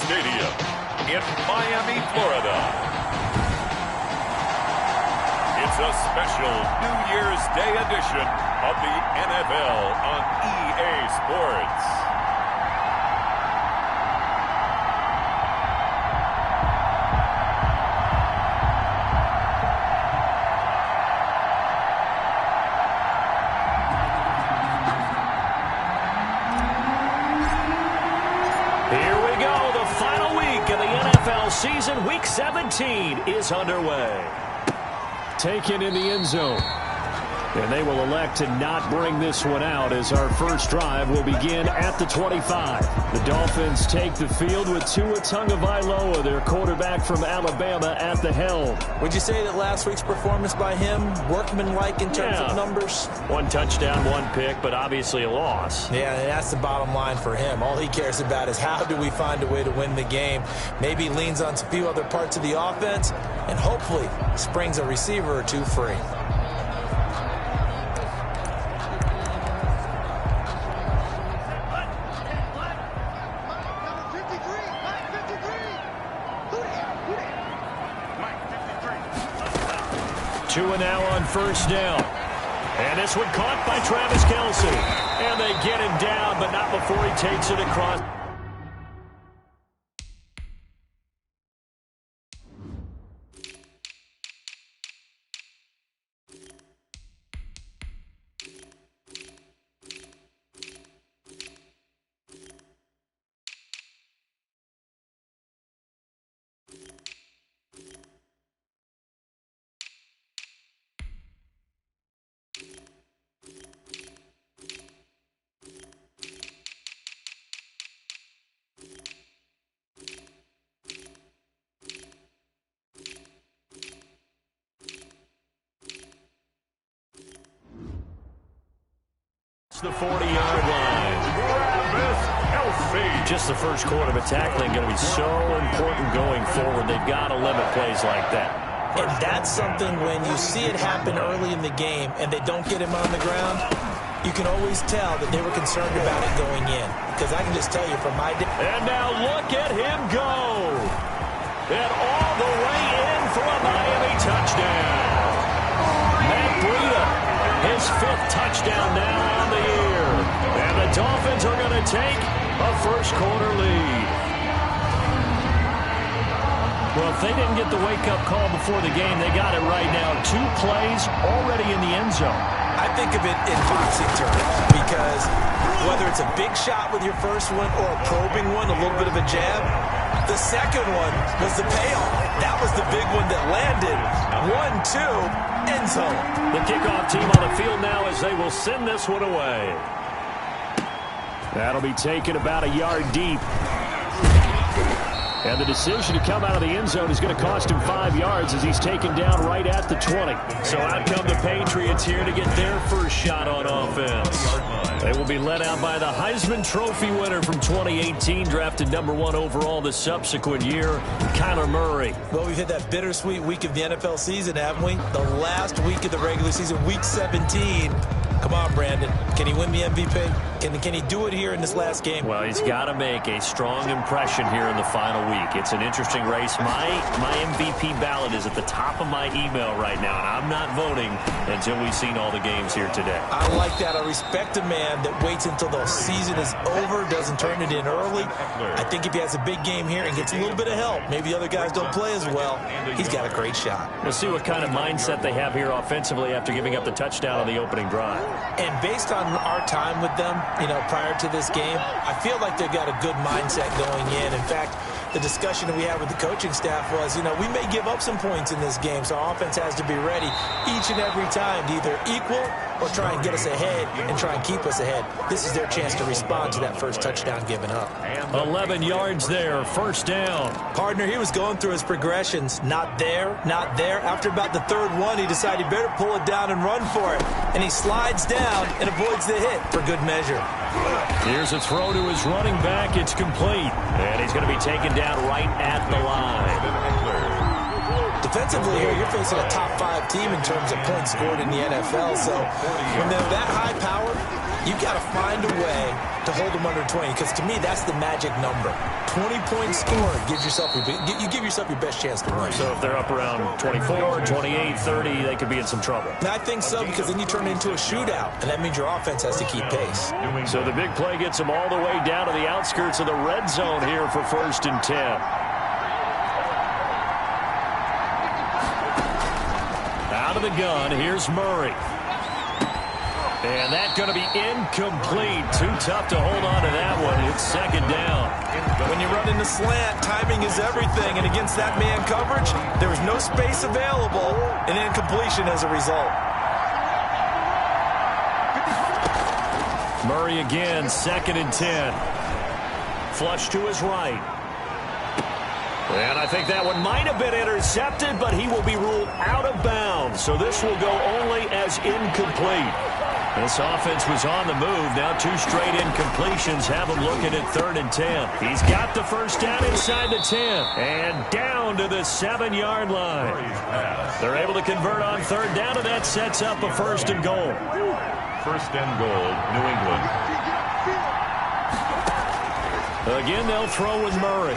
Stadium in Miami, Florida. It's a special New Year's Day edition of the NFL on EA Sports. Season Week 17 is underway. Taken in the end zone. And they will elect to not bring this one out as our first drive will begin at the 25. The Dolphins take the field with Tua Tagovailoa, their quarterback from Alabama, at the helm. Would you say that last week's performance by him, workmanlike in terms of numbers? One touchdown, one pick, but obviously a loss. Yeah, and that's the bottom line for him. All he cares about is how do we find a way to win the game. Maybe leans on a few other parts of the offense, and hopefully springs a receiver or two free. Tua now on first down. And this one caught by Travis Kelce. And they get him down, but not before he takes it across. The 40-yard line. Just the first quarter of tackling going to be so important going forward. They've got to limit plays like that. And that's something when you see it happen early in the game and they don't get him on the ground, you can always tell that they were concerned about it going in. Because I can just tell you from my day. And now look at him go. And all the way in for a Miami touchdown. Matt Breida, his fifth touchdown now on the year. And the Dolphins are going to take a first quarter lead. Well, if they didn't get the wake-up call before the game, they got it right now. 2 plays already in the end zone. I think of it in boxing terms because whether it's a big shot with your first one or a probing one, a little bit of a jab, the second one was the payoff. That was the big one that landed. 1-2, end zone. The kickoff team on the field now as they will send this one away. That'll be taken about a yard deep. And the decision to come out of the end zone is going to cost him 5 yards as he's taken down right at the 20. So out come the Patriots here to get their first shot on offense. They will be led out by the Heisman Trophy winner from 2018, drafted #1 overall the subsequent year, Kyler Murray. Well, we've hit that bittersweet week of the NFL season, haven't we? The last week of the regular season, week 17. Come on, Brandon. Can he win the MVP? Can he do it here in this last game? Well, he's got to make a strong impression here in the final week. It's an interesting race. My MVP ballot is at the top of my email right now, and I'm not voting until we've seen all the games here today. I like that. I respect a man that waits until the season is over, doesn't turn it in early. I think if he has a big game here and gets a little bit of help, maybe the other guys don't play as well, he's got a great shot. We'll see what kind of mindset they have here offensively after giving up the touchdown on the opening drive. And based on our time with them, prior to this game, I feel like they've got a good mindset going in. In fact, the discussion that we had with the coaching staff was, we may give up some points in this game, so our offense has to be ready each and every time to either equal or try and get us ahead and try and keep us ahead. This is their chance to respond to that first touchdown given up. 11 yards there, first down. Partner, he was going through his progressions. Not there, not there. After about the third one, he decided he better pull it down and run for it. And he slides down and avoids the hit for good measure. Here's a throw to his running back. It's complete. And he's going to be taken down right at the line. Defensively here, you're facing a top 5 team in terms of points scored in the NFL. So when they're that high powered, You've got to find a way to hold them under 20, because to me, that's the magic number. 20-point score gives yourself you give yourself your best chance to win. So if they're up around 24, 28, 30, they could be in some trouble. And I think so, because then you turn it into a shootout, and that means your offense has to keep pace. So the big play gets them all the way down to the outskirts of the red zone here for 1st and 10. Out of the gun, here's Murray. And that's going to be incomplete. Too tough to hold on to that one. It's 2nd down. When you run in the slant, timing is everything. And against that man coverage, there was no space available, and incompletion as a result. Murray again, 2nd and 10. Flush to his right. And I think that one might have been intercepted, but he will be ruled out of bounds. So this will go only as incomplete. This offense was on the move. Now 2 straight incompletions have him looking at 3rd and 10. He's got the first down inside the 10. And down to the 7-yard line. They're able to convert on 3rd down, and that sets up a 1st and goal. 1st and goal, New England. Again, they'll throw with Murray.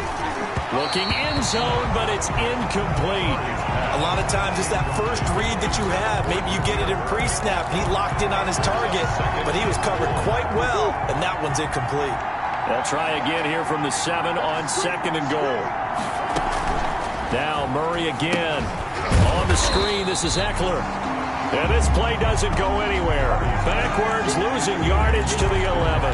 Looking end zone, but it's incomplete. A lot of times it's that first read that you have. Maybe you get it in pre-snap. He locked in on his target, but he was covered quite well, and that one's incomplete. They'll try again here from the 7 on 2nd and goal. Now Murray again. On the screen, this is Eckler. And this play doesn't go anywhere. Backwards, losing yardage to the 11.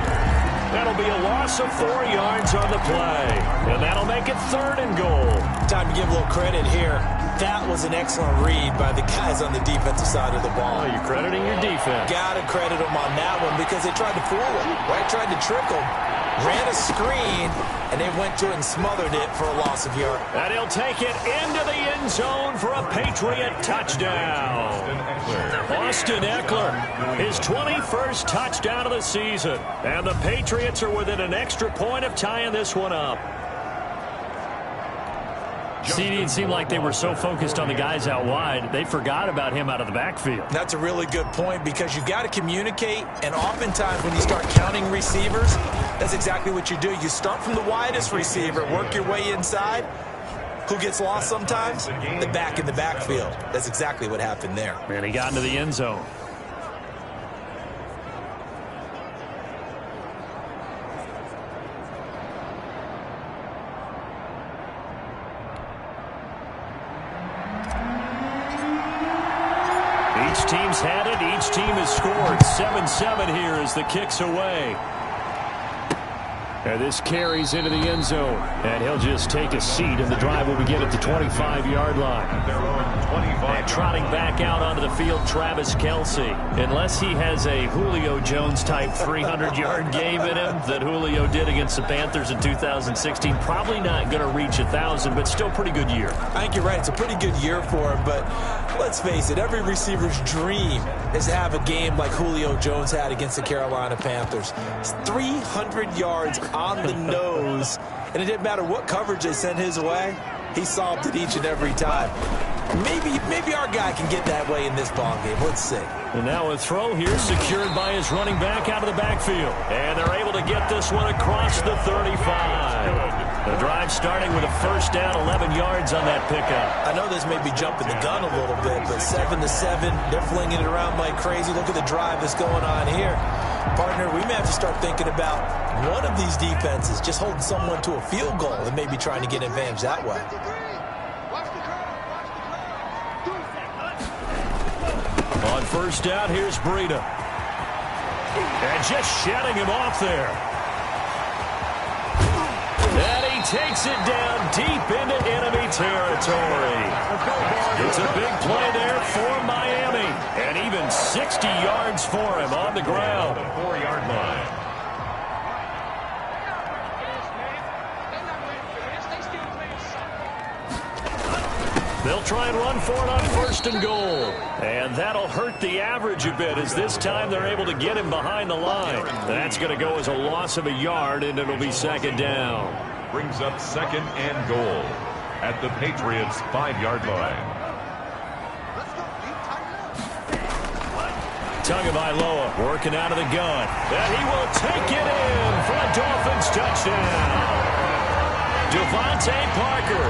That'll be a loss of 4 yards on the play. And that'll make it 3rd and goal. Time to give a little credit here. That was an excellent read by the guys on the defensive side of the ball. Oh, you're crediting your defense. Got to credit them on that one, because they tried to fool him, right? Tried to trick him. Ran a screen, and they went to it and smothered it for a loss of yard. And he'll take it into the end zone for a Patriot touchdown. Austin Eckler, his 21st touchdown of the season. And the Patriots are within an extra point of tying this one up. See, it seemed like they were so focused on the guys out wide, they forgot about him out of the backfield. That's a really good point, because you've got to communicate, and oftentimes when you start counting receivers, that's exactly what you do. You start from the widest receiver, work your way inside. Who gets lost sometimes? The back in the backfield. That's exactly what happened there. And he got into the end zone. Each team's had it. Each team has scored. 7-7 here as the kick's away. And this carries into the end zone. And he'll just take a seat, and the drive will begin at the 25-yard line. And trotting back out onto the field, Travis Kelce. Unless he has a Julio Jones-type 300-yard game in him that Julio did against the Panthers in 2016, probably not going to reach 1,000, but still pretty good year. I think you're right. It's a pretty good year for him, but let's face it, every receiver's dream is to have a game like Julio Jones had against the Carolina Panthers. It's 300 yards on the nose, and it didn't matter what coverage they sent his way. He solved it each and every time. Maybe our guy can get that way in this ballgame. Let's see. And now a throw here secured by his running back out of the backfield. And they're able to get this one across the 35. The drive starting with a first down, 11 yards on that pickup. I know this may be jumping the gun a little bit, but 7-7, they're flinging it around like crazy. Look at the drive that's going on here. Partner, we may have to start thinking about one of these defenses just holding someone to a field goal and maybe trying to get an advantage that way. On first down, here's Breida. And just shutting him off there. And he takes it down deep into enemy territory. It's a big play there for Miami. And even 60 yards for him on the ground. 4-yard line. They'll try and run for it on first and goal. And that'll hurt the average a bit, as this time they're able to get him behind the line. That's going to go as a loss of a yard, and it'll be second down. Brings up 2nd and goal at the Patriots' 5-yard line. Tagovailoa working out of the gun. And he will take it in for a Dolphins touchdown. Devontae Parker,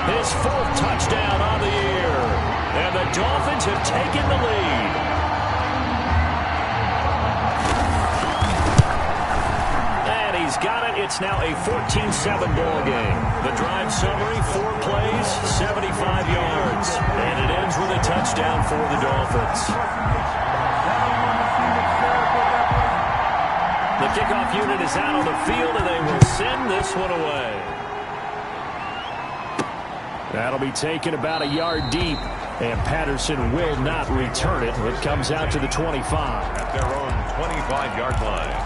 his 4th touchdown on the year. And the Dolphins have taken the lead. And he's got it. It's now a 14-7 ball game. The drive summary, 4 plays, 75 yards. And it ends with a touchdown for the Dolphins. The kickoff unit is out on the field, and they will send this one away. That'll be taken about a yard deep, and Patterson will not return it. It comes out to the 25. At their own 25-yard line.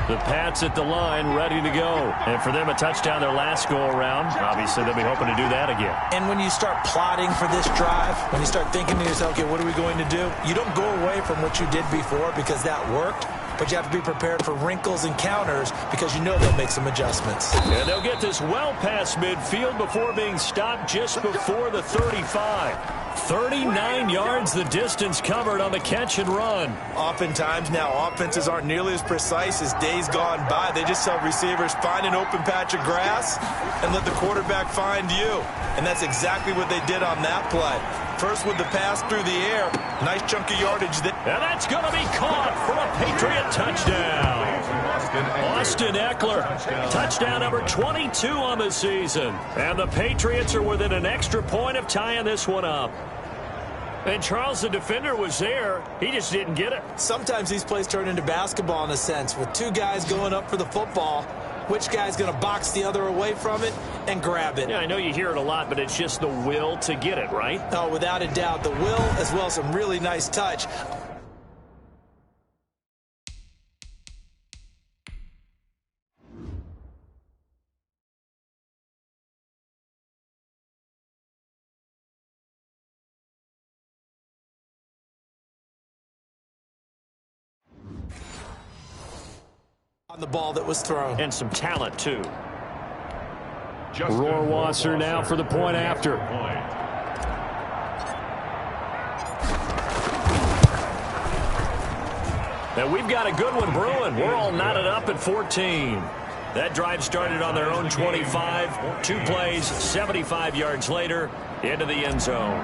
The Pats at the line, ready to go. And for them, a touchdown their last go-around. Obviously, they'll be hoping to do that again. And when you start plotting for this drive, when you start thinking to yourself, okay, what are we going to do? You don't go away from what you did before because that worked. But you have to be prepared for wrinkles and counters because you know they'll make some adjustments. And they'll get this well past midfield before being stopped just before the 35. 39 yards the distance covered on the catch and run. Oftentimes now offenses aren't nearly as precise as days gone by. They just tell receivers, find an open patch of grass and let the quarterback find you. And that's exactly what they did on that play. First with the pass through the air. Nice chunk of yardage there. And that's going to be caught for a Patriot touchdown. Austin Eckler, touchdown number 22 on the season. And the Patriots are within an extra point of tying this one up. And Charles, the defender, was there. He just didn't get it. Sometimes these plays turn into basketball in a sense, with 2 guys going up for the football. Which guy's going to box the other away from it and grab it? Yeah, I know you hear it a lot, but it's just the will to get it, right? Oh, without a doubt. The will as well as some really nice touch. On the ball that was thrown. And some talent, too. Rohrwasser now for the point after. And we've got a good one brewing. We're all knotted up at 14. That drive started on their own 25. 2 plays, 75 yards later, into the end zone.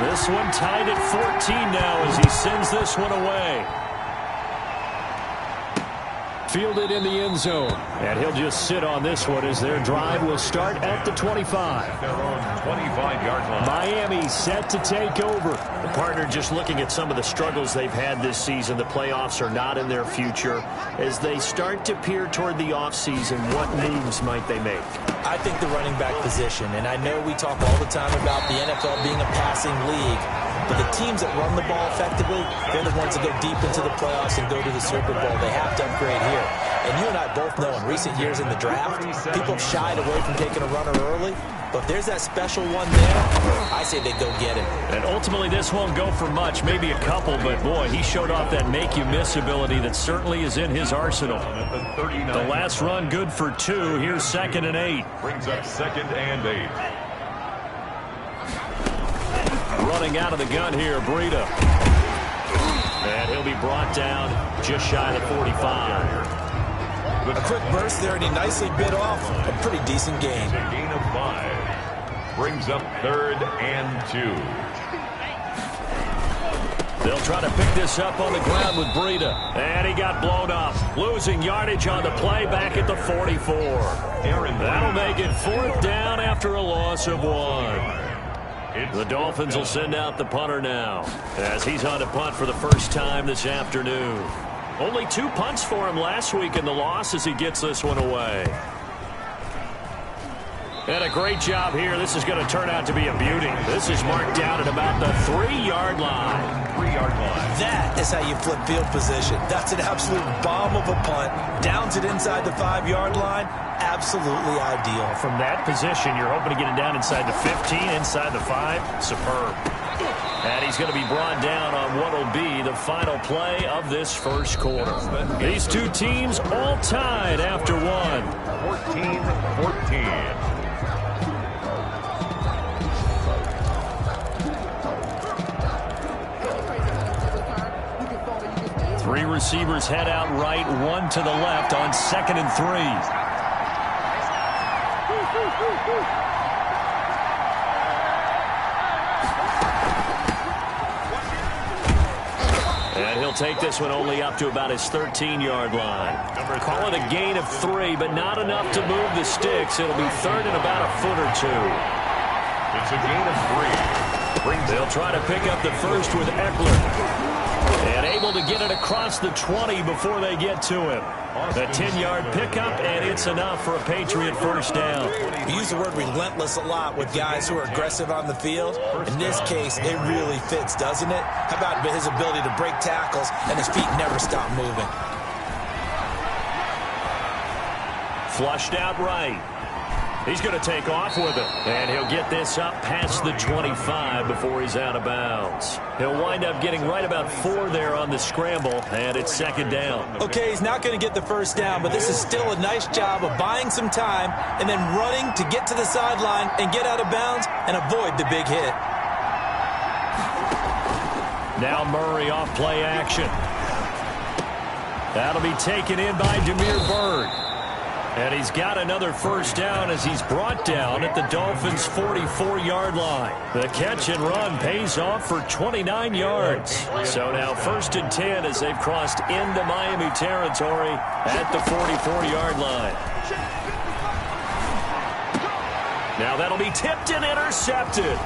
This one tied at 14 now as he sends this one away. Fielded in the end zone. And he'll just sit on this one as their drive will start at the 25. Their own 25-yard line. Miami set to take over. The partner just looking at some of the struggles they've had this season. The playoffs are not in their future. As they start to peer toward the offseason, what moves might they make? I think the running back position, and I know we talk all the time about the NFL being a passing league. But the teams that run the ball effectively, they're the ones that go deep into the playoffs and go to the Super Bowl. They have to upgrade here. And you and I both know in recent years in the draft, people have shied away from taking a runner early. But if there's that special one there, I say they go get him. And ultimately, this won't go for much, maybe a couple. But, boy, he showed off that make-you-miss ability that certainly is in his arsenal. The last run good for 2. Here's 2nd and 8. Brings up 2nd and 8. Running out of the gun here, Breida. And he'll be brought down just shy of the 45. A quick burst there, and he nicely bit off a pretty decent gain. A gain of 5. Brings up 3rd and 2. They'll try to pick this up on the ground with Breida. And he got blown up. Losing yardage on the play back at the 44. That'll make it 4th down after a loss of 1. The Dolphins will send out the punter now as he's on to punt for the first time this afternoon. Only 2 punts for him last week in the loss as he gets this one away. And a great job here. This is going to turn out to be a beauty. This is marked down at about the 3-yard line. 3-yard line. That is how you flip field position. That's an absolute bomb of a punt. Downs it inside the 5-yard line. Absolutely ideal. From that position, you're hoping to get it down inside the 15, inside the 5. Superb. And he's going to be brought down on what will be the final play of this first quarter. These 2 teams all tied after 1. 14-14. Three receivers head out right, one to the left on 2nd and 3. And he'll take this one only up to about his 13-yard line. Call it a gain of 3, but not enough to move the sticks. It'll be 3rd and about a foot or 2. It's a gain of 3. They'll try to pick up the first with Eckler. And able to get it across the 20 before they get to him. A 10-yard pickup, and it's enough for a Patriot first down. We use the word relentless a lot with guys who are aggressive on the field. In this case, it really fits, doesn't it? How about his ability to break tackles and his feet never stop moving? Flushed out right. He's going to take off with it. And he'll get this up past the 25 before he's out of bounds. He'll wind up getting right about 4 there on the scramble, and it's 2nd down. Okay, he's not going to get the first down, but this is still a nice job of buying some time and then running to get to the sideline and get out of bounds and avoid the big hit. Now Murray off play action. That'll be taken in by Damiere Byrd. And he's got another first down as he's brought down at the Dolphins' 44-yard line. The catch and run pays off for 29 yards. So now 1st and 10 as they've crossed into Miami territory at the 44-yard line. Now that'll be tipped and intercepted.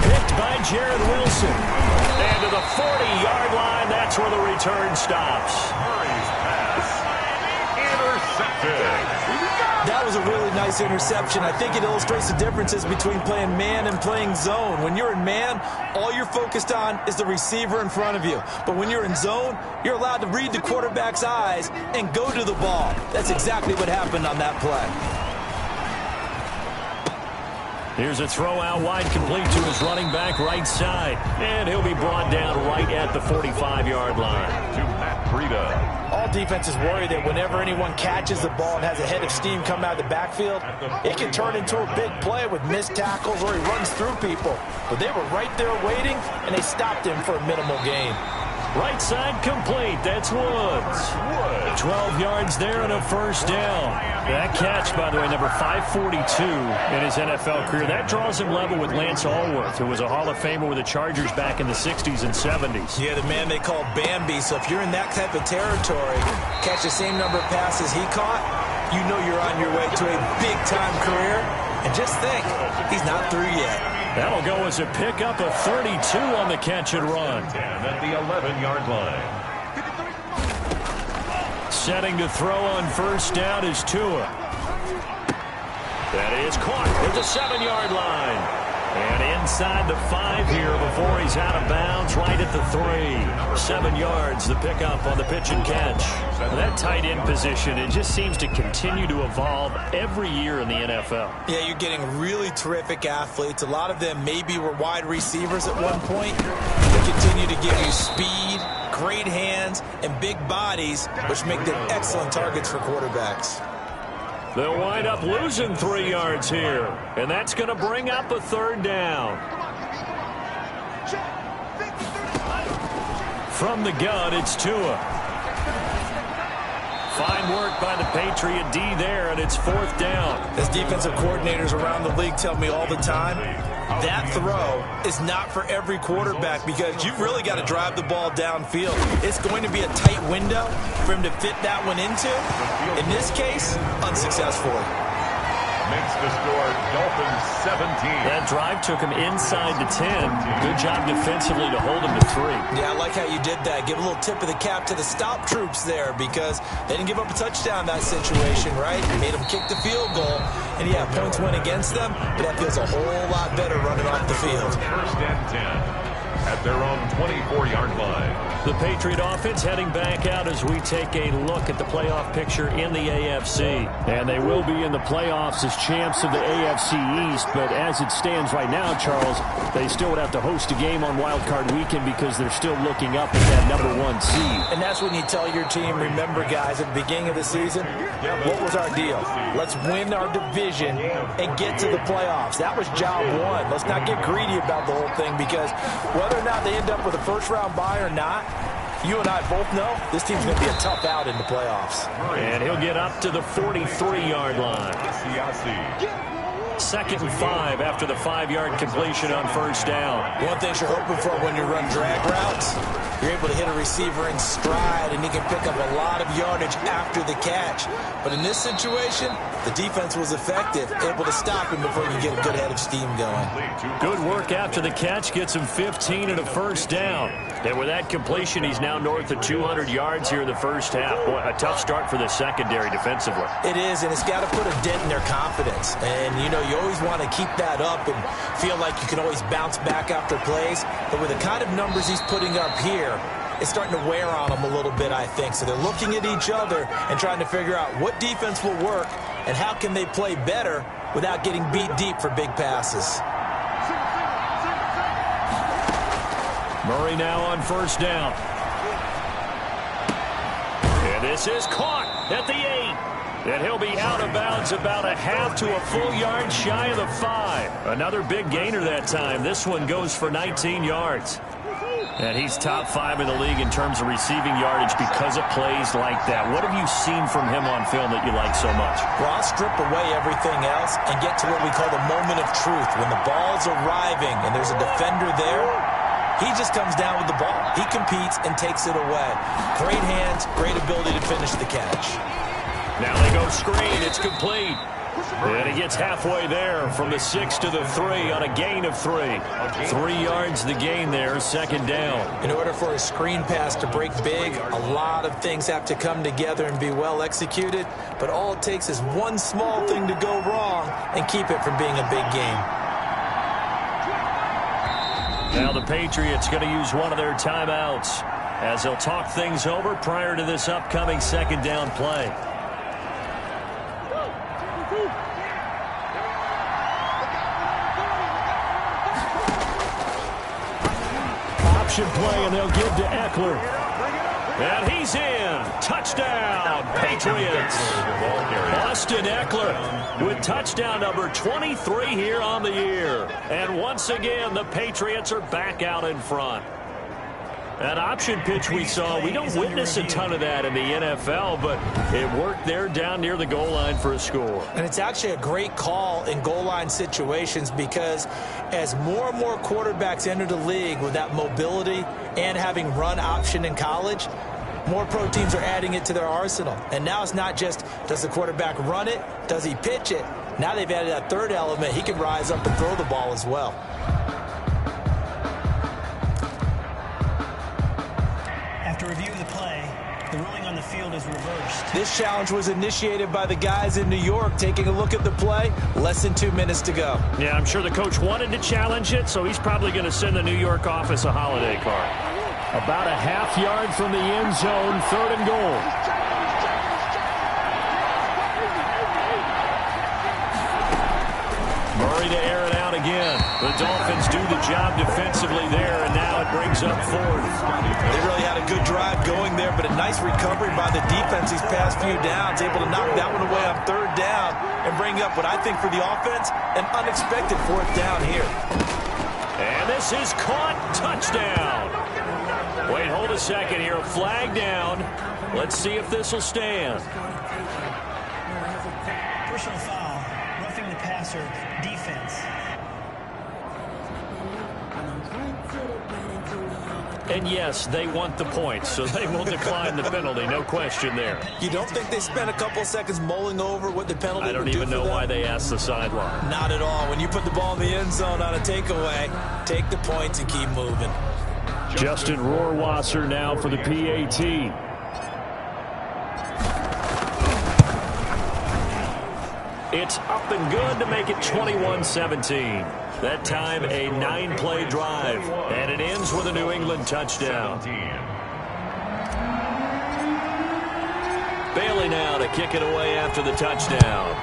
Picked by Jared Wilson. And to the 40-yard line, that's where the return stops. Murray's pass intercepted. That was a really nice interception. I think it illustrates the differences between playing man and playing zone. When you're in man, all you're focused on is the receiver in front of you. But when you're in zone, you're allowed to read the quarterback's eyes and go to the ball. That's exactly what happened on that play. Here's a throw out wide, complete to his running back right side. And he'll be brought down right at the 45-yard line. To Matt Breida. All defenses worry that whenever anyone catches the ball and has a head of steam come out of the backfield, it can turn into a big play with missed tackles or he runs through people. But they were right there waiting, and they stopped him for a minimal gain. Right side complete. That's Woods. 12 yards there and a first down. That catch, by the way, number 542 in his NFL career. That draws him level with Lance Allworth, who was a Hall of Famer with the Chargers back in the 60s and 70s. Yeah, the man they called Bambi. So if you're in that type of territory, catch the same number of passes he caught, you know you're on your way to a big-time career. And just think, he's not through yet. That'll go as a pickup of 32 on the catch and run. At the 11-yard line. Setting to throw on first down is Tua. That is caught at the 7-yard line. And inside the 5 here before he's out of bounds, right at the 3. 7 yards, the pickup on the pitch and catch. That tight end position, it just seems to continue to evolve every year in the NFL. Yeah, you're getting really terrific athletes. A lot of them maybe were wide receivers at one point. They continue to give you speed, great hands, and big bodies, which make them excellent targets for quarterbacks. They'll wind up losing 3 yards here, and that's going to bring up a 3rd down. From the gun, it's Tua. Fine work by the Patriot D there, and it's 4th down. As defensive coordinators around the league tell me all the time, that throw is not for every quarterback because you've really got to drive the ball downfield. It's going to be a tight window for him to fit that one into. In this case, unsuccessfully. Makes the score Dolphins 17. That drive took him inside the 10. Good job defensively to hold him to 3. Yeah, I like how you did that. Give a little tip of the cap to the stop troops there because they didn't give up a touchdown in that situation, right? Made them kick the field goal. And yeah, points went against them, but that feels a whole lot better running off the field. 1st and 10 at their own 24-yard line. The Patriot offense heading back out as we take a look at the playoff picture in the AFC. And they will be in the playoffs as champs of the AFC East, but as it stands right now, Charles, they still would have to host a game on Wild Card Weekend because they're still looking up at that number 1 seed. And that's when you tell your team, remember, guys, at the beginning of the season, what was our deal? Let's win our division and get to the playoffs. That was job 1. Let's not get greedy about the whole thing because whether or not they end up with a first-round bye or not, you and I both know this team's going to be a tough out in the playoffs. And he'll get up to the 43-yard line. 2nd and 5 after the 5-yard completion on first down. One thing you're hoping for when you run drag routes, you're able to hit a receiver in stride, and he can pick up a lot of yardage after the catch. But in this situation, the defense was effective, able to stop him before you get a good head of steam going. Good work after the catch, gets him 15 and a first down. And with that completion, he's now north of 200 yards here in the first half. Boy, a tough start for the secondary defensively. It is, and it's got to put a dent in their confidence. And, you know, you always want to keep that up and feel like you can always bounce back after plays. But with the kind of numbers he's putting up here, it's starting to wear on them a little bit, I think. So they're looking at each other and trying to figure out what defense will work and how can they play better without getting beat deep for big passes. Murray now on first down. And this is caught at the 8. And he'll be out of bounds about a half to a full yard shy of the 5. Another big gainer that time. This one goes for 19 yards. And he's top 5 in the league in terms of receiving yardage because of plays like that. What have you seen from him on film that you like so much? Well, I'll strip away everything else and get to what we call the moment of truth. When the ball's arriving and there's a defender there, he just comes down with the ball. He competes and takes it away. Great hands, great ability to finish the catch. Now they go screen. It's complete. And he gets halfway there from the 6 to the 3 on a gain of 3. 3 yards the gain there, second down. In order for a screen pass to break big, a lot of things have to come together and be well executed. But all it takes is one small thing to go wrong and keep it from being a big game. Now the Patriots going to use one of their timeouts as they'll talk things over prior to this upcoming second down play. Option play, and they'll give to Eckler. And he's in. Touchdown, Patriots. Austin Eckler with touchdown number 23 here on the year. And once again, the Patriots are back out in front. That option pitch we saw, we don't witness a ton of that in the NFL, but it worked there down near the goal line for a score. And it's actually a great call in goal line situations because as more and more quarterbacks enter the league with that mobility and having run option in college, more pro teams are adding it to their arsenal. And now it's not just, does the quarterback run it? Does he pitch it? Now they've added that third element. He can rise up and throw the ball as well. After reviewing the play, the ruling on the field is reversed. This challenge was initiated by the guys in New York. Taking a look at the play, less than 2 minutes to go. Yeah, I'm sure the coach wanted to challenge it, so he's probably going to send the New York office a holiday card. About a half yard from the end zone, 3rd and goal. Murray to air it out again. The Dolphins do the job defensively there, and now it brings up 4th. They really had a good drive going there, but a nice recovery by the defense these past few downs, able to knock that one away on 3rd down and bring up what I think for the offense, an unexpected 4th down here. And this is caught. Touchdown. Wait, hold a second here. Flag down. Let's see if this will stand. Personal foul, roughing the passer, defense. And yes, they want the points, so they will decline the penalty. No question there. You don't think they spent a couple seconds mulling over what the penalty would do for them? I don't even know why they asked the sideline. Not at all. When you put the ball in the end zone on a takeaway, take the points and keep moving. Justin Rohrwasser now for the PAT. It's up and good to make it 21-17. That time a 9-play drive, and it ends with a New England touchdown. Bailey now to kick it away after the touchdown.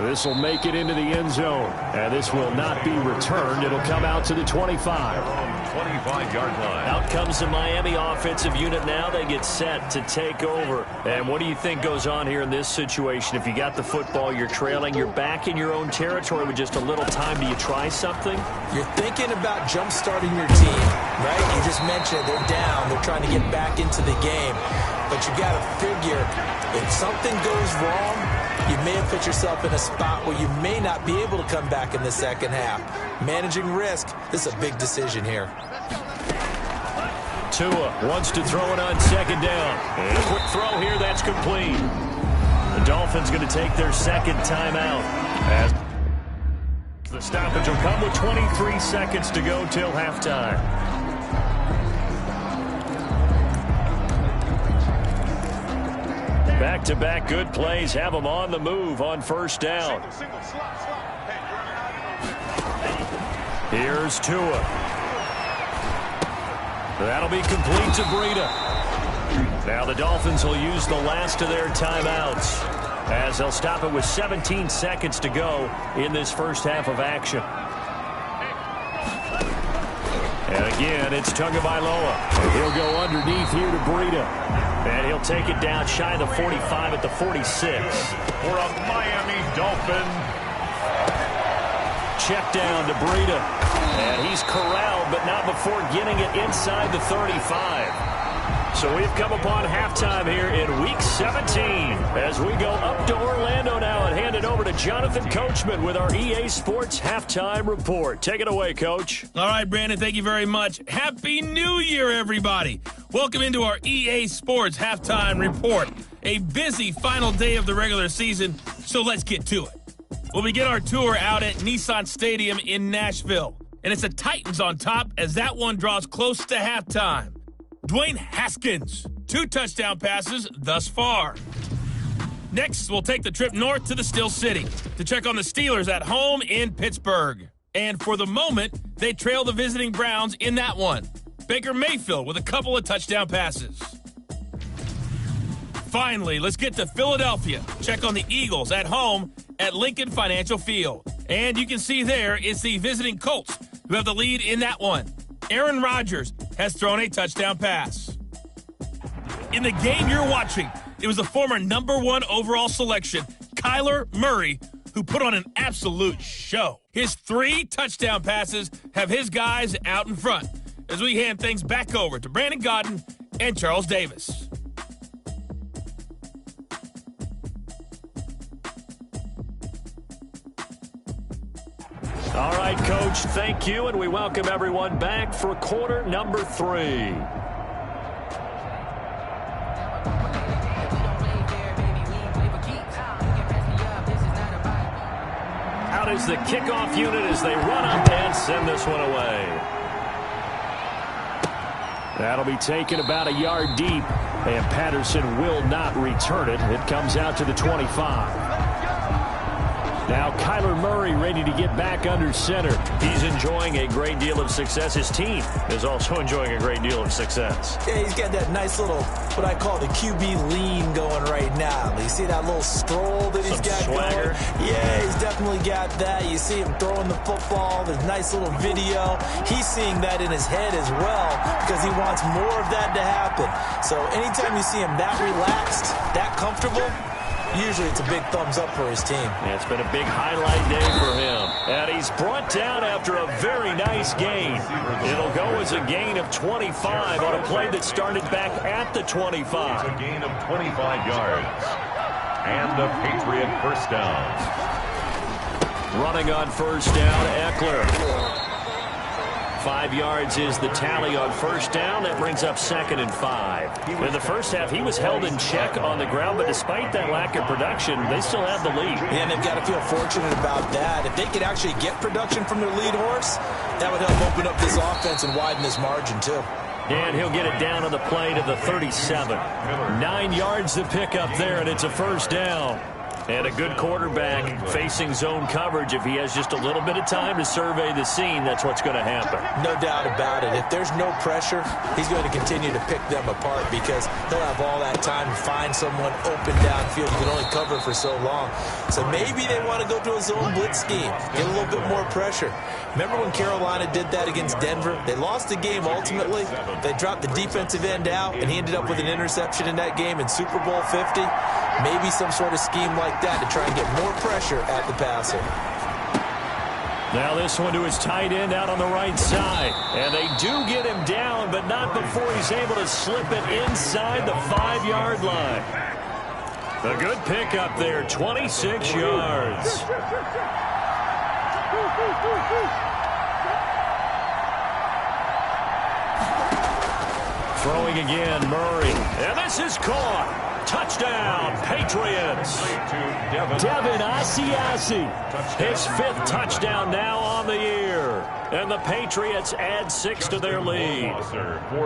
This will make it into the end zone. And this will not be returned. It'll come out to the 25. 25-yard line. Out comes the Miami offensive unit now. They get set to take over. And what do you think goes on here in this situation? If you got the football, you're trailing, you're back in your own territory with just a little time. Do you try something? You're thinking about jump-starting your team, right? You just mentioned they're down. They're trying to get back into the game. But you got to figure if something goes wrong, you may have put yourself in a spot where you may not be able to come back in the second half. Managing risk, this is a big decision here. Tua wants to throw it on second down. And a quick throw here, that's complete. The Dolphins going to take their second timeout. As the stoppage will come with 23 seconds to go till halftime. Back-to-back good plays have them on the move on first down. Here's Tua. That'll be complete to Breida. Now the Dolphins will use the last of their timeouts as they'll stop it with 17 seconds to go in this first half of action. And again, it's Tagovailoa. He'll go underneath here to Breida. And he'll take it down shy of the 45 at the 46. For a Miami Dolphin. Check down to Breida. And he's corralled, but not before getting it inside the 35. So we've come upon halftime here in Week 17 as we go up to Orlando now and hand it over to Jonathan Coachman with our EA Sports Halftime Report. Take it away, Coach. All right, Brandon, thank you very much. Happy New Year, everybody. Welcome into our EA Sports Halftime Report. A busy final day of the regular season, so let's get to it. We'll begin our tour out at Nissan Stadium in Nashville. And it's the Titans on top as that one draws close to halftime. Dwayne Haskins, 2 touchdown passes thus far. Next, we'll take the trip north to the Steel City to check on the Steelers at home in Pittsburgh. And for the moment, they trail the visiting Browns in that one. Baker Mayfield with a couple of touchdown passes. Finally, let's get to Philadelphia. Check on the Eagles at home at Lincoln Financial Field. And you can see there it's the visiting Colts who have the lead in that one. Aaron Rodgers has thrown a touchdown pass. In the game you're watching, it was the former #1 overall selection, Kyler Murray, who put on an absolute show. His 3 touchdown passes have his guys out in front as we hand things back over to Brandon Godden and Charles Davis. All right, Coach, thank you, and we welcome everyone back for quarter number 3. Out is the kickoff unit as they run up and send this one away. That'll be taken about a yard deep, and Patterson will not return it. It comes out to the 25. Now Kyler Murray ready to get back under center. He's enjoying a great deal of success. His team is also enjoying a great deal of success. Yeah, he's got that nice little, what I call the QB lean going right now. You see that little stroll that he's got swagger going? Yeah, he's definitely got that. You see him throwing the football. There's a nice little video. He's seeing that in his head as well because he wants more of that to happen. So anytime you see him that relaxed, that comfortable, usually it's a big thumbs up for his team. Yeah, it's been a big highlight day for him. And he's brought down after a very nice gain. It'll go as a gain of 25 on a play that started back at the 25. It's a gain of 25 yards. And a Patriot first down. Running on first down, Eckler. 5 yards is the tally on first down. That brings up 2nd and 5. In the first half, he was held in check on the ground, but despite that lack of production, they still have the lead. And they've got to feel fortunate about that. If they could actually get production from their lead horse, that would help open up this offense and widen this margin, too. And he'll get it down on the play to the 37. 9 yards to pick up there, and it's a first down. And a good quarterback facing zone coverage, if he has just a little bit of time to survey the scene, that's what's going to happen. No doubt about it. If there's no pressure, he's going to continue to pick them apart because he'll have all that time to find someone open downfield. He can only cover for so long. So maybe they want to go to a zone blitz scheme, get a little bit more pressure. Remember when Carolina did that against Denver? They lost the game ultimately. They dropped the defensive end out, and he ended up with an interception in that game in Super Bowl 50. Maybe some sort of scheme like that to try and get more pressure at the passer. Now this one to his tight end out on the right side. And they do get him down, but not before he's able to slip it inside the 5-yard line. A good pickup there, 26 yards. Throwing again, Murray. And this is caught. Touchdown, Patriots. Devin Asiasi, his 5th touchdown now on the year. And the Patriots add 6 to their lead.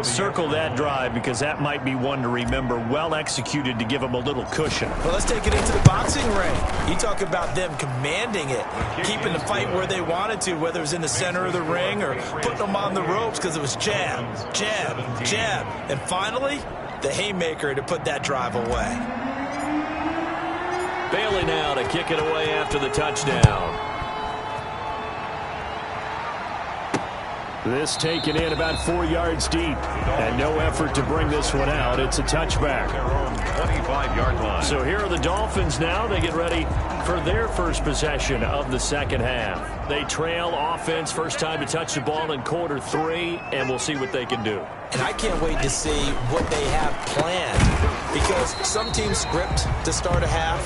Circle that drive because that might be one to remember. Well executed to give them a little cushion. Well, let's take it into the boxing ring. You talk about them commanding it, keeping the fight where they wanted to, whether it was in the center of the ring or putting them on the ropes because it was jab, jab, jab. And finally, the haymaker to put that drive away. Bailey now to kick it away after the touchdown. This taken in about 4 yards deep. And no effort to bring this one out. It's a touchback. 25-yard line. So here are the Dolphins now. They get ready for their first possession of the second half. They trail offense, first time to touch the ball in quarter 3, and we'll see what they can do. And I can't wait to see what they have planned because some teams script to start a half.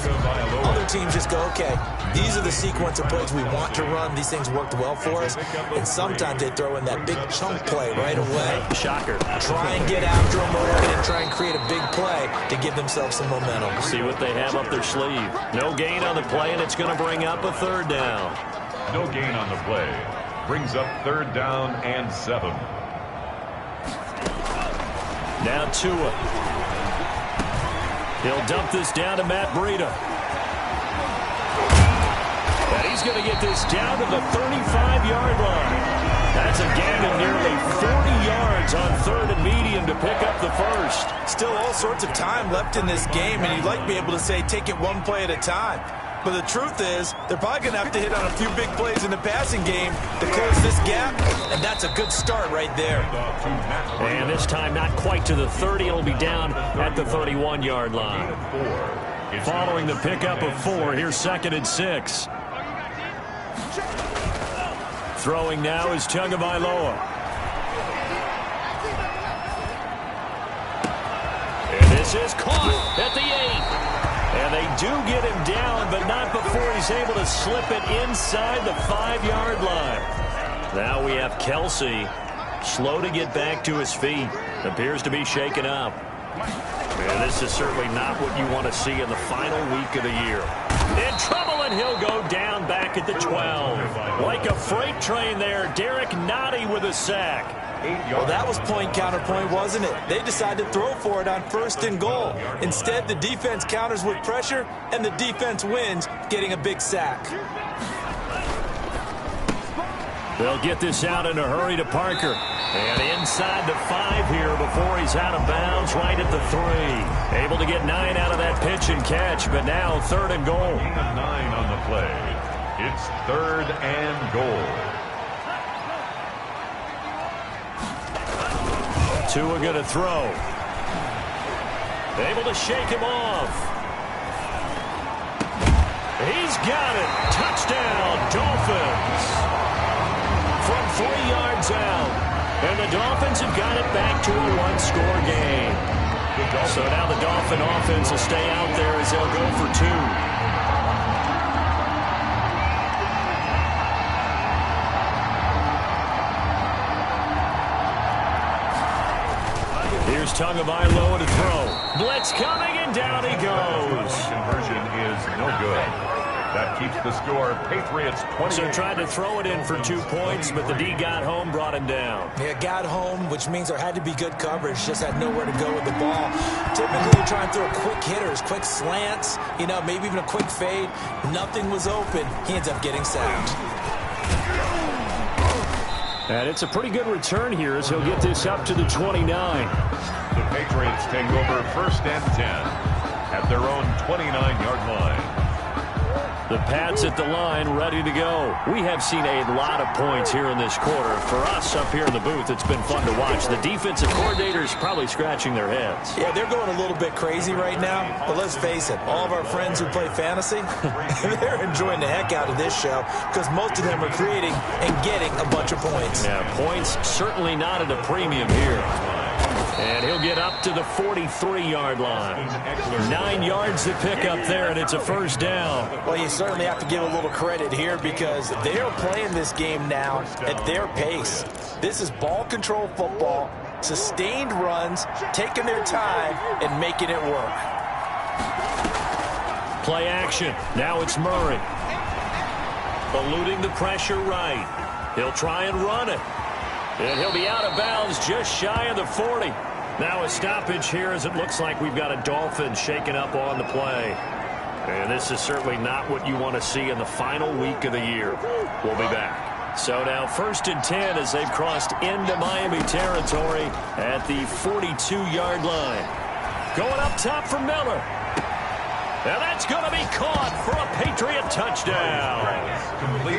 Other teams just go, okay, these are the sequence of plays we want to run. These things worked well for us. And sometimes they throw in that big chunk play right away. Shocker. Try and get after them early and try and create a big play to give themselves some momentum. See what they have up their sleeve. No gain on the play, and it's going to bring up a 3rd down. No gain on the play. Brings up 3rd down and 7. Now Tua. He'll dump this down to Matt Breida. And he's going to get this down to the 35-yard line. That's a gain of nearly 40 yards on 3rd and medium to pick up the first. Still all sorts of time left in this game, and you'd like to be able to say take it one play at a time. But the truth is, they're probably going to have to hit on a few big plays in the passing game to close this gap, and that's a good start right there. And this time not quite to the 30. It'll be down at the 31-yard line. Following the pickup of 4, here's 2nd and 6. Throwing now is Tagovailoa. And this is caught at the 8. And they do get him down, but not before he's able to slip it inside the 5-yard line. Now we have Kelsey, slow to get back to his feet. Appears to be shaken up. And this is certainly not what you want to see in the final week of the year. In trouble, and he'll go down back at the 12. Like a freight train there, Derek Nottie with a sack. Well, that was point counterpoint, wasn't it? They decided to throw for it on 1st and goal. Instead, the defense counters with pressure, and the defense wins, getting a big sack. They'll get this out in a hurry to Parker. And inside the 5 here before he's out of bounds right at the 3. Able to get 9 out of that pitch and catch, but now 3rd and goal. 9 on the play. It's 3rd and goal. Tua going to throw. Able to shake him off. He's got it. Touchdown, Dolphins. From 3 yards out. And the Dolphins have got it back to a 1-score game. So now the Dolphin offense will stay out there as they'll go for 2. Here's Tagovailoa to throw. Blitz coming, and down he goes. Conversion is no good. That keeps the score Patriots 20. So tried to throw it in for 2 points, but the D got home, brought him down. Yeah, got home, which means there had to be good coverage. Just had nowhere to go with the ball. Typically, you try and throw quick hitters, quick slants, maybe even a quick fade. Nothing was open. He ends up getting sacked. And it's a pretty good return here as he'll get this up to the 29. The Patriots take over 1st and 10 at their own 29-yard line. The Pats at the line, ready to go. We have seen a lot of points here in this quarter. For us up here in the booth, it's been fun to watch. The defensive coordinators probably scratching their heads. Yeah, they're going a little bit crazy right now. But let's face it, all of our friends who play fantasy, they're enjoying the heck out of this show because most of them are creating and getting a bunch of points. Yeah, points certainly not at a premium here. And he'll get up to the 43-yard line. 9 yards to pick up there, and it's a 1st down. Well, you certainly have to give a little credit here because they're playing this game now at their pace. This is ball control football, sustained runs, taking their time, and making it work. Play action. Now it's Murray. Eluding the pressure right. He'll try and run it. And he'll be out of bounds just shy of the 40. Now a stoppage here as it looks like we've got a Dolphins shaking up on the play. And this is certainly not what you want to see in the final week of the year. We'll be back. So now 1st and 10 as they've crossed into Miami territory at the 42-yard line. Going up top for Miller. And that's going to be caught for a Patriot touchdown.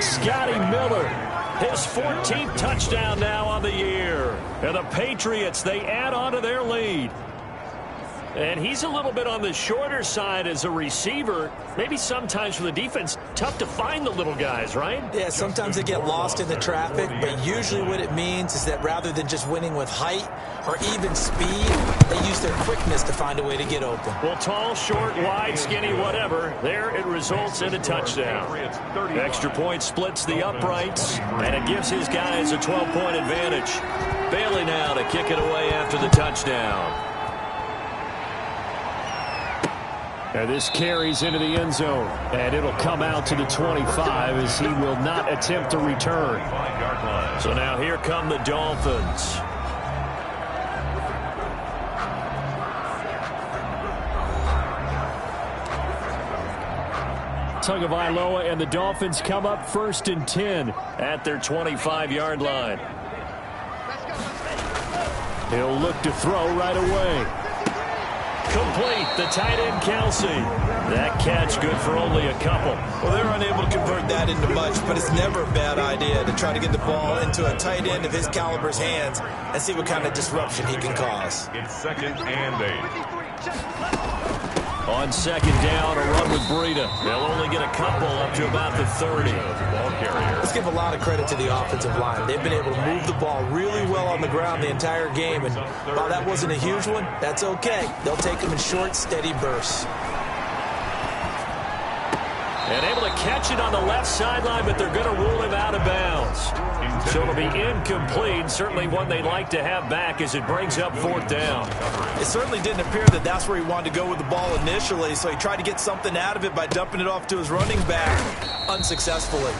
Scotty Miller. His 14th touchdown now on the year. And the Patriots, they add on to their lead. And he's a little bit on the shorter side as a receiver. Maybe sometimes for the defense, tough to find the little guys, right? Yeah, sometimes they get lost in the traffic, but usually what it means is that rather than just winning with height or even speed, they use their quickness to find a way to get open. Well, tall, short, wide, skinny, whatever, there it results in a touchdown. Extra point splits the uprights, and it gives his guys a 12-point advantage. Bailey now to kick it away after the touchdown. And this carries into the end zone, and it'll come out to the 25 as he will not attempt to return. So now here come the Dolphins. Tagovailoa and the Dolphins come up 1st and 10 at their 25-yard line. He'll look to throw right away. Complete, the tight end Kelsey. That catch good for only a couple. Well, they're unable to convert that into much, but it's never a bad idea to try to get the ball into a tight end of his caliber's hands and see what kind of disruption he can cause. It's 2nd and 8. On 2nd down, a run with Breida. They'll only get a couple up to about the 30. Ball carrier. Let's give a lot of credit to the offensive line. They've been able to move the ball really well on the ground the entire game. And while that wasn't a huge one, that's okay. They'll take them in short, steady bursts. And able to catch it on the left sideline, but they're going to rule him out of bounds. So it'll be incomplete. Certainly one they'd like to have back as it brings up 4th down. It certainly didn't appear that that's where he wanted to go with the ball initially, so he tried to get something out of it by dumping it off to his running back unsuccessfully.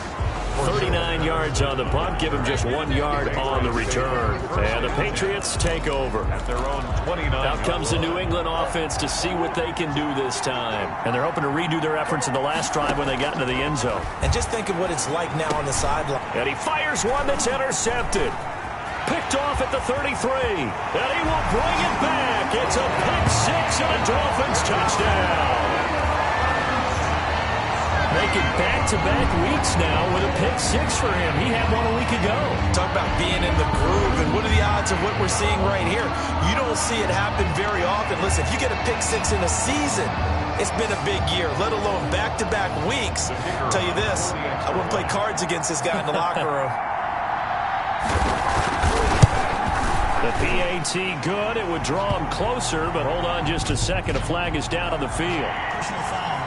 39 yards on the punt, give him just 1 yard on the return. And the Patriots take over. At their own 29. Out comes the New England offense to see what they can do this time. And they're hoping to redo their efforts in the last drive when they got into the end zone. And just think of what it's like now on the sideline. And he fires one that's intercepted. Picked off at the 33. And he will bring it back. It's a pick six and a Dolphins touchdown. Making back-to-back weeks now with a pick six for him. He had one a week ago. Talk about being in the groove, and what are the odds of what we're seeing right here? You don't see it happen very often. Listen, if you get a pick six in a season, it's been a big year, let alone back-to-back weeks. I'll tell you this, I wouldn't play cards against this guy in the locker room. The PAT good. It would draw him closer, but hold on just a second. A flag is down on the field. Personal foul.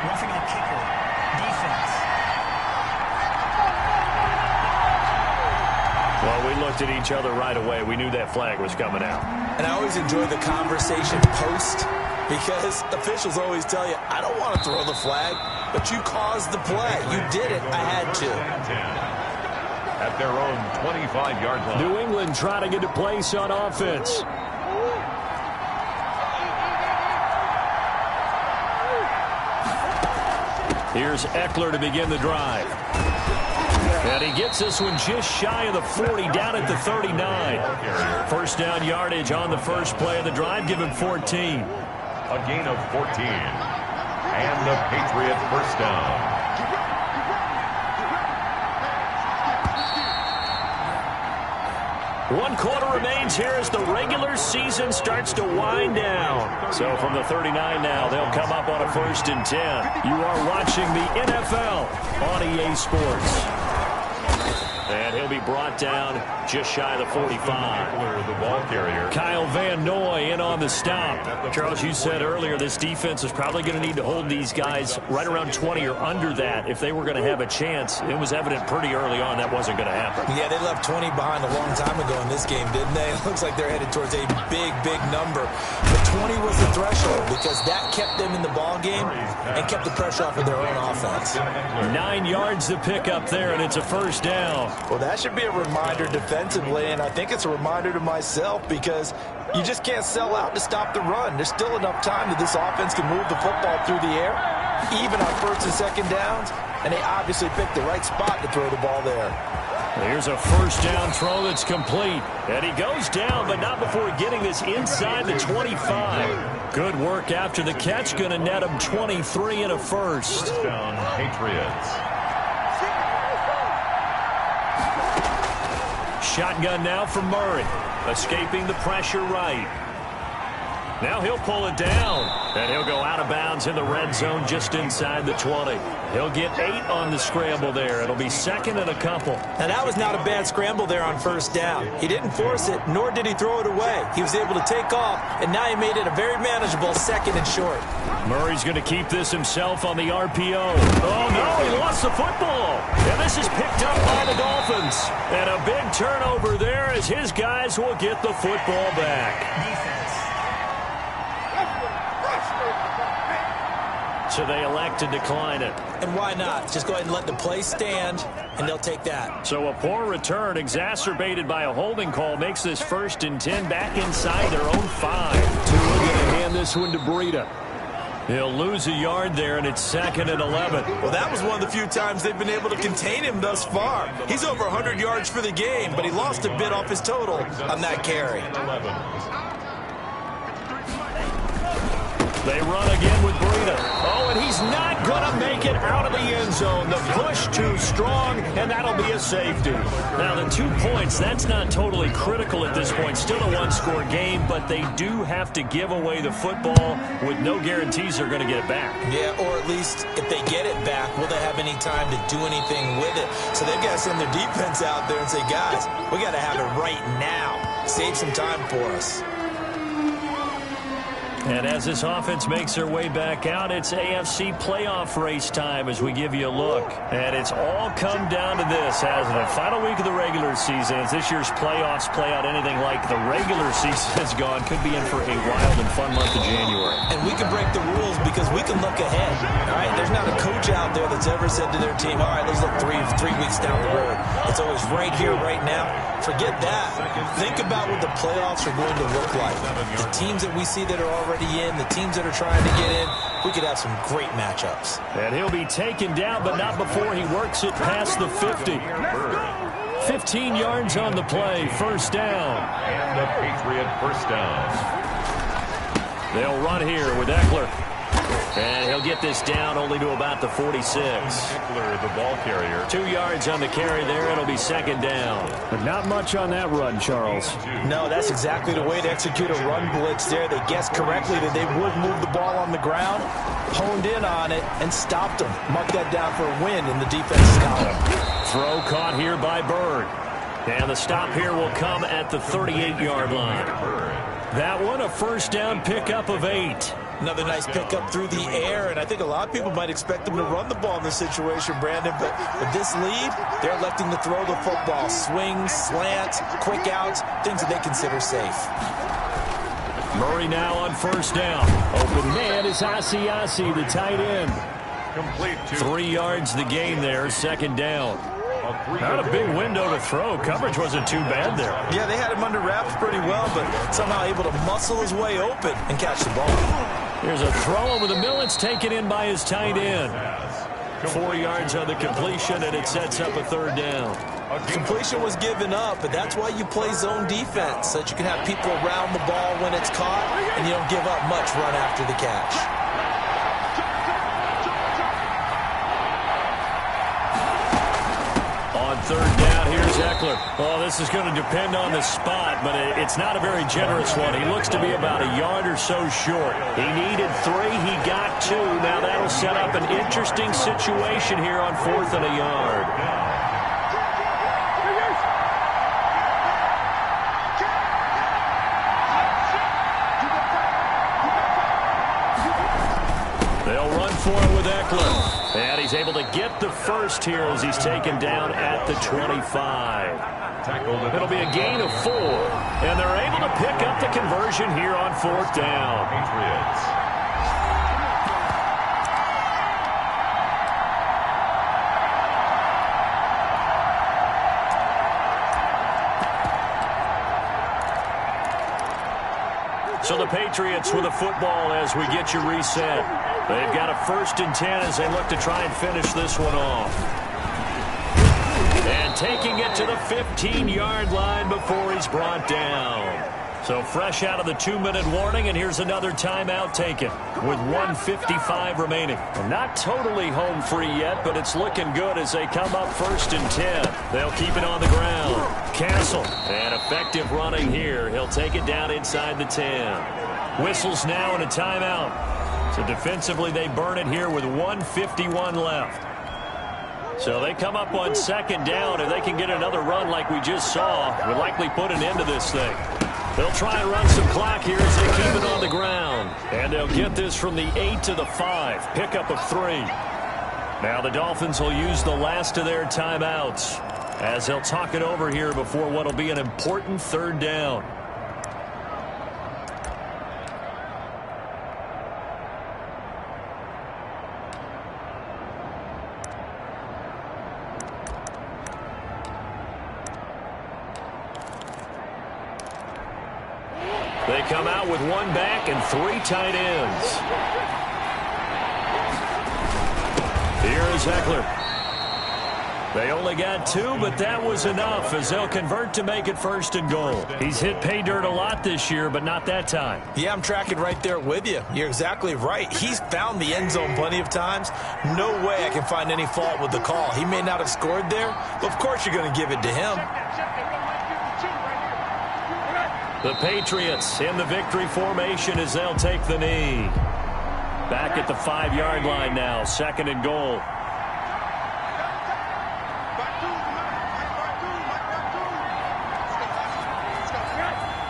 Roughing the kicker. Defense. Well, we looked at each other right away. We knew that flag was coming out. And I always enjoy the conversation post because officials always tell you, I don't want to throw the flag. but you caused the play. You did it. I had to. At their own 25-yard line. New England trying to get a place on offense. Here's Eckler to begin the drive. And he gets this one just shy of the 40, down at the 39. First down yardage on the first play of the drive, give him 14. A gain of 14. And the Patriots first down. One quarter remains here as the regular season starts to wind down. So from the 39 now, they'll come up on a 1st and 10. You are watching the NFL on EA Sports. And he'll be brought down just shy of the 45. The ball carrier. Kyle Van Noy in on the stop. Charles, you said earlier this defense is probably going to need to hold these guys right around 20 or under that if they were going to have a chance. It was evident pretty early on that wasn't going to happen. Yeah, they left 20 behind a long time ago in this game, didn't they? It looks like they're headed towards a big, big number. But 20 was the threshold because that kept them in the ball game and kept the pressure off of their own offense. 9 yards to pick up there, and it's a first down. Well, that should be a reminder defensively, and I think it's a reminder to myself because you just can't sell out to stop the run. There's still enough time that this offense can move the football through the air, even on 1st and 2nd downs, and they obviously picked the right spot to throw the ball there. Here's a first down throw that's complete. And he goes down, but not before getting this inside the 25. Good work after the catch. Going to net him 23 and a first. First down, Patriots. Shotgun now for Murray. Escaping the pressure right. Now he'll pull it down. And he'll go out of bounds in the red zone just inside the 20. He'll get 8 on the scramble there. It'll be 2nd and a couple. Now that was not a bad scramble there on 1st down. He didn't force it, nor did he throw it away. He was able to take off, and now he made it a very manageable 2nd and short. Murray's going to keep this himself on the RPO. Oh, no, he lost the football. And this is picked up by the Dolphins. And a big turnover there as his guys will get the football back. So they elect to decline it. And why not? Just go ahead and let the play stand, and they'll take that. So a poor return exacerbated by a holding call makes this 1st and 10 back inside their own 5. Tua going to hand this one to Breida. He'll lose a yard there, and it's 2nd and 11. Well, that was one of the few times they've been able to contain him thus far. He's over 100 yards for the game, but he lost a bit off his total on that carry. They run again with Breida. Oh, and he's not going to make it out of the end zone. The push too strong, and that'll be a safety. Now, the 2 points, that's not totally critical at this point. Still a one-score game, but they do have to give away the football with no guarantees they're going to get it back. Yeah, or at least if they get it back, will they have any time to do anything with it? So they've got to send their defense out there and say, guys, we got to have it right now. Save some time for us. And as this offense makes their way back out, it's AFC playoff race time as we give you a look. And it's all come down to this, hasn't it? Final week of the regular season. As this year's playoffs play out anything like the regular season has gone, could be in for a wild and fun month of January. And we can break the rules because we can look ahead. All right, there's not a coach out there that's ever said to their team, all right, let's look three weeks down the road. It's always right here, right now. Forget that. Think about what the playoffs are going to look like. The teams that we see that are already in, the teams that are trying to get in, we could have some great matchups. And he'll be taken down, but not before he works it past the 50. 15 yards on the play, first down. And the Patriot first down. They'll run here with Eckler. And he'll get this down only to about the 46. Eckler, the ball carrier. 2 yards on the carry there. It'll be 2nd down. But not much on that run, Charles. No, that's exactly the way to execute a run blitz there. They guessed correctly that they would move the ball on the ground, honed in on it, and stopped them. Mark that down for a win in the defense's column. Throw caught here by Bird. And the stop here will come at the 38-yard line. That one, a first down pickup of 8. Another nice pickup through the air, and I think a lot of people might expect them to run the ball in this situation, Brandon, but with this lead, they're electing to throw the football. Swings, slants, quick outs, things that they consider safe. Murray now on first down. Open man is Asiasi, the tight end. Complete to 3 yards the gain there, second down. Not a big window to throw. Coverage wasn't too bad there. Yeah, they had him under wraps pretty well, but somehow able to muscle his way open and catch the ball. Here's a throw over the middle. It's taken in by his tight end. 4 yards on the completion, and it sets up a third down. Completion was given up, but that's why you play zone defense, so that you can have people around the ball when it's caught, and you don't give up much run after the catch. On third down, here's Eckler. Oh, this is going to depend on the spot, but it's not a very generous one. He looks to be about a yard or so short. He needed 3. He got 2. Now that'll set up an interesting situation here on 4th and a yard. They'll run for it with Eckler. And he's able to get the first here as he's taken down at the 25. It'll be a gain of 4. And they're able to pick up the conversion here on 4th down. Patriots. So the Patriots with the football as we get you reset. They've got a 1st and 10 as they look to try and finish this one off. And taking it to the 15-yard line before he's brought down. So fresh out of the 2-minute warning, and here's another timeout taken with 1:55 remaining. Not totally home free yet, but it's looking good as they come up 1st and 10. They'll keep it on the ground. Castle, and effective running here. He'll take it down inside the 10. Whistles now and a timeout. So defensively, they burn it here with 1:51 left. So they come up on 2nd down. If they can get another run like we just saw, would likely put an end to this thing. They'll try and run some clock here as they keep it on the ground. And they'll get this from the 8 to the 5. Pickup of 3. Now the Dolphins will use the last of their timeouts as they'll talk it over here before what will be an important 3rd down. They come out with 1 back and 3 tight ends. Here is Eckler. They only got 2, but that was enough as they'll convert to make it 1st and goal. He's hit pay dirt a lot this year, but not that time. Yeah, I'm tracking right there with you. You're exactly right. He's found the end zone plenty of times. No way I can find any fault with the call. He may not have scored there, but of course you're going to give it to him. The Patriots in the victory formation as they'll take the knee. Back at the 5-yard line now, 2nd and goal.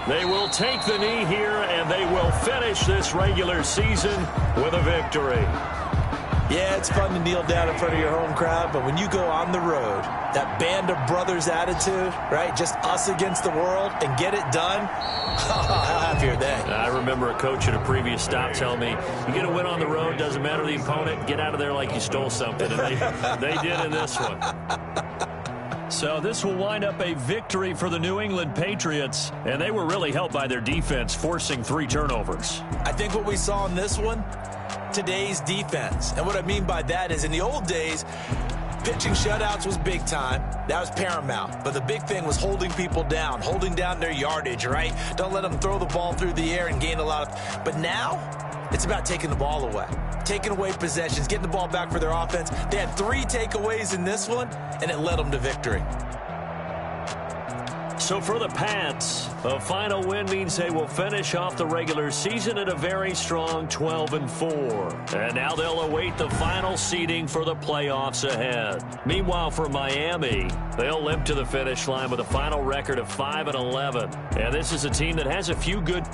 They will take the knee here, and they will finish this regular season with a victory. Yeah, it's fun to kneel down in front of your home crowd, but when you go on the road, that band of brothers attitude, right, just us against the world, and get it done, how happy are they? I remember a coach at a previous stop telling me, you get a win on the road, doesn't matter the opponent, get out of there like you stole something, and they did in this one. So this will wind up a victory for the New England Patriots, and they were really helped by their defense, forcing 3 turnovers. I think what we saw in this one, today's defense. And what I mean by that is in the old days, pitching shutouts was big time. That was paramount. But the big thing was holding people down, holding down their yardage, right? Don't let them throw the ball through the air and gain a lot of... But now, it's about taking the ball away. Taking away possessions, getting the ball back for their offense. They had 3 takeaways in this one, and it led them to victory. So for the Pats, a final win means they will finish off the regular season at a very strong 12-4. And now they'll await the final seeding for the playoffs ahead. Meanwhile, for Miami, they'll limp to the finish line with a final record of 5-11. And this is a team that has a few good...